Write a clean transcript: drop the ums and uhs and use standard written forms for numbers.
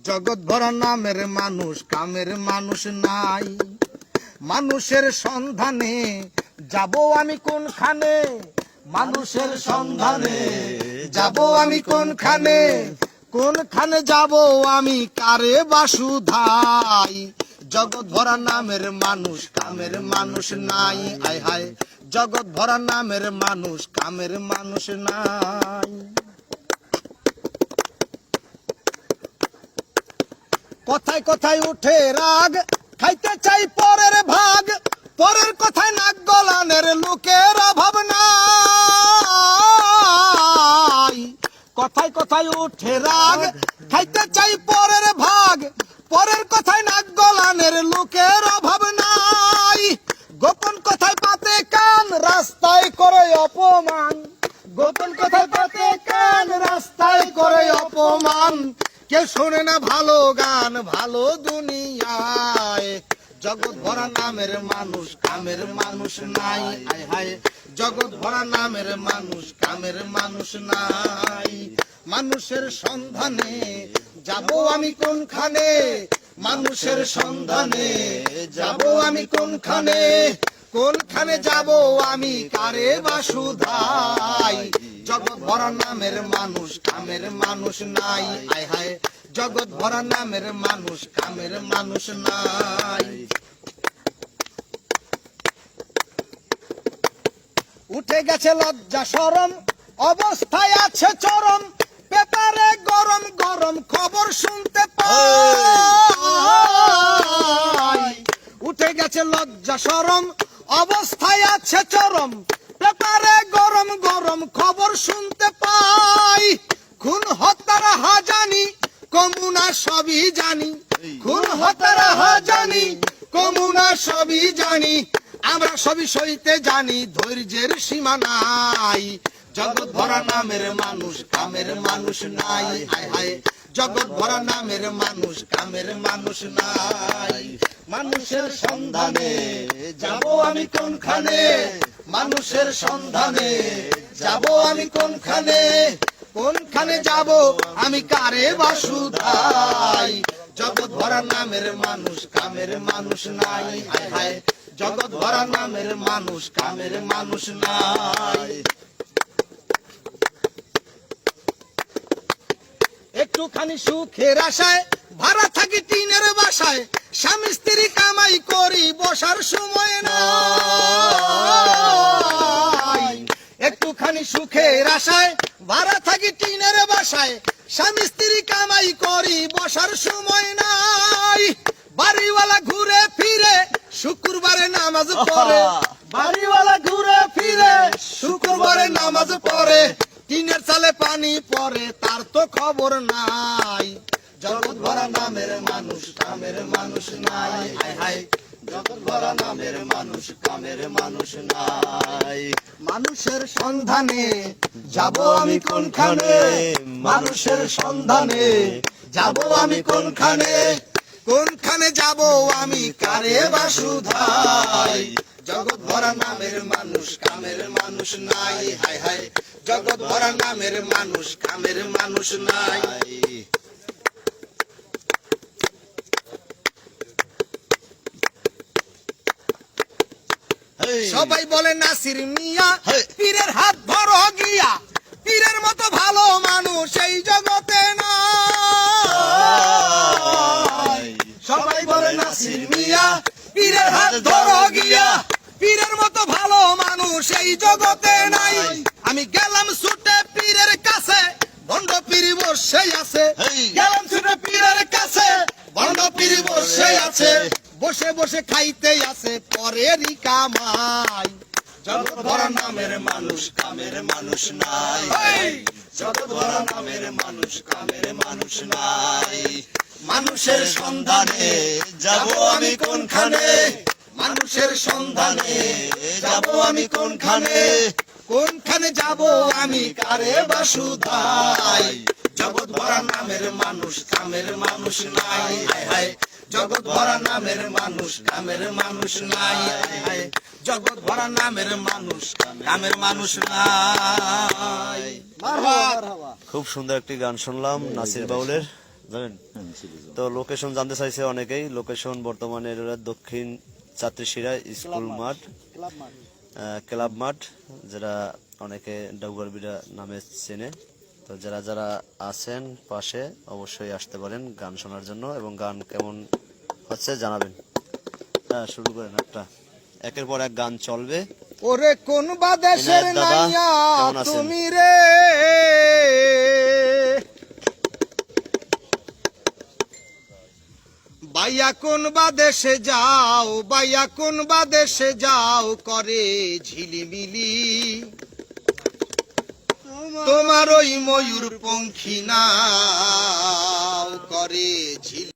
জগৎ ভরা নামের মানুষ, কামের মানুষ নাই। মানুষের সন্ধানে যাব আমি কোনখানে, মানুষের সন্ধানে যাব আমি কোনখানে, কোনখানে যাব আমি কারে বাসুধাই। জগৎ ভরা নামের মানুষ, কামের মানুষ নাই। আয় হায়, জগৎ ভরা নামের মানুষ, কামের মানুষ নাই। কথায় কথায় উঠে রাগ, খাইতে চাই পরের ভাগ, পরের কথায় নাক গলানের লোকের অভাব নাই। কথায় কথায় উঠে রাগ, খাইতে চাই পরের ভাগ, পরের কথায় নাক গলানের লোকের অভাব নাই। গোপন কথায় পাতে কান, রাস্তায় করে অপমান, গোপন কথায় পাতে কান, রাস্তায় করে অপমান। কেউ শোনে না ভালো গান, ভালো দুনিয়ায়। জগৎ ভরা নামের মানুষ, কামের মানুষ নাই। আয় হায়, জগৎ ভরা নামের মানুষ, কামের মানুষ নাই। মানুষের সন্ধানে যাব আমি কোনখানে, মানুষের সন্ধানে যাব আমি কোনখানে, কোনখানে যাব আমি কারে বাসুধাই। জগৎ ভরা নামের মানুষ, কামের মানুষ নাই। আয় হায়, জগৎ ভরা নামের মানুষ, কামের মানুষ নাই। উঠে গেছে লজ্জা শরম, অবস্থায় আছে চরম, পেপারে গরম গরম খবর শুনতে পাই। উঠে গেছে লজ্জা শরম, অবস্থায় আছে চরম, পেপারে গরম গরম খবর শুনতে পাই। খুন হত্যার হাজানি, কমুনা সবই জানি, খুন হত্যার হাজানি, কমুনা সবই জানি। আমরা সবই সইতে জানি, ধৈর্যের সীমা নাই। জগৎ ভরা নামের মানুষ, কামের মানুষ নাই। হায় হায়, জগৎ ভরা নামের মানুষ, কামের মানুষ নাই। মানুষের সন্ধানে যাব আমি কোনখানে, মানুষের সন্ধানে যাব আমি কোনখানে, কোনখানে যাব আমি কারে বাসুধাই। জগৎ ভরা নামের মানুষ, কামের মানুষ নাই। হায় হায়, জগৎ ভরা নামের মানুষ, কামের মানুষ নাই। একটুখানি সুখের আশায় ভাড়া থাকি টিনের বাসায়, স্বামী স্ত্রী কামাই করি বসার সময় নাই। একটুখানি সুখের আশায় ভাড়া থাকি টিনের বাসায়, স্বামী স্ত্রী কামাই করি বসার সময় নাই। বাড়িওয়ালা ঘুরে ফিরে শুক্রবারে নামাজ পড়ে, বাড়িওয়ালা ঘুরে ফিরে শুক্রবারে নামাজ পড়ে, টিনের চালে পানি পড়ে তার তো খবর নাই। জগৎ ভরা নামের মানুষ, কামের মানুষ নাই। হায় হায়, জগৎ ভরা নামের মানুষ, কামের মানুষ নাই। মানুষের সন্ধানে যাব আমি কোনখানে, মানুষের সন্ধানে যাব আমি কোনখানে, কোনখানে যাব আমি কারে বাসুধাই। জগৎ ভরা নামের মানুষ, কামের মানুষ নাই। হায় হায়, জগৎ ভরা নামের মানুষ, কামের মানুষ নাই। সবাই বলে নাসির মিয়া, পীরের হাত ধরো গিয়া, পীরের মতো ভালো মানুষ এই জগতে নাই। সবাই বলে নাসির মিয়া, পীরের হাত ধরো গিয়া, পীরের মতো ভালো মানুষ এই জগতে নাই। আমি গেলাম ছুটে পীরের কাছে, ভণ্ড পীর বসে আছে, গেলাম ছুটে পীরের কাছে, ভণ্ড পীর বসে আছে, বসে বসে খাইতে আছে পরেরই কামাই। জগৎ ভরা নামের মানুষ, কামের মানুষ নাই। জগৎ ভরা নামের মানুষ, কামের মানুষ নাই। মানুষের সন্ধানে যাব আমি কোনখানে, মানুষের সন্ধানে যাব আমি কোনখানে, কোনখানে যাব আমি কারে বাসুধাই। জগৎ ভরা নামের মানুষ, কামের মানুষ নাই। হায় হায়, জগৎ ভরা নামের মানুষ, কামের মানুষ নাই। হায় হায়, জগৎ ভরা নামের মানুষ, কামের মানুষ নাই। খুব সুন্দর একটি গান শুনলাম নাসির বাউলের। জানেন? তো লোকেশন জানতে চাইছে অনেকেই। লোকেশন বর্তমানে দক্ষিণ ছাত্রীশিরা স্কুল মাঠ, ক্লাব মাঠ, যেটা অনেকে ডাউগারবিড়া নামে চেনে। তো যারা যারা আছেন পাশে অবশ্যই আসতে পারেন গান শোনার জন্য, এবং গান কেমন হচ্ছে জানাবেন। হ্যাঁ, শুরু করেন। একের পর এক গান চলবে। ওরে কোন বা দেশের ইনায়েত দাদা, নাইয়া কেমন আছেন? তুমি রে, বাইয়া কোন বা দেশে যাও, বাইয়া কোন বা দেশে যাও, করে ঝিলিমিলি তোমার ওই ময়ূর পঙ্খী নাও, করে ঝিলি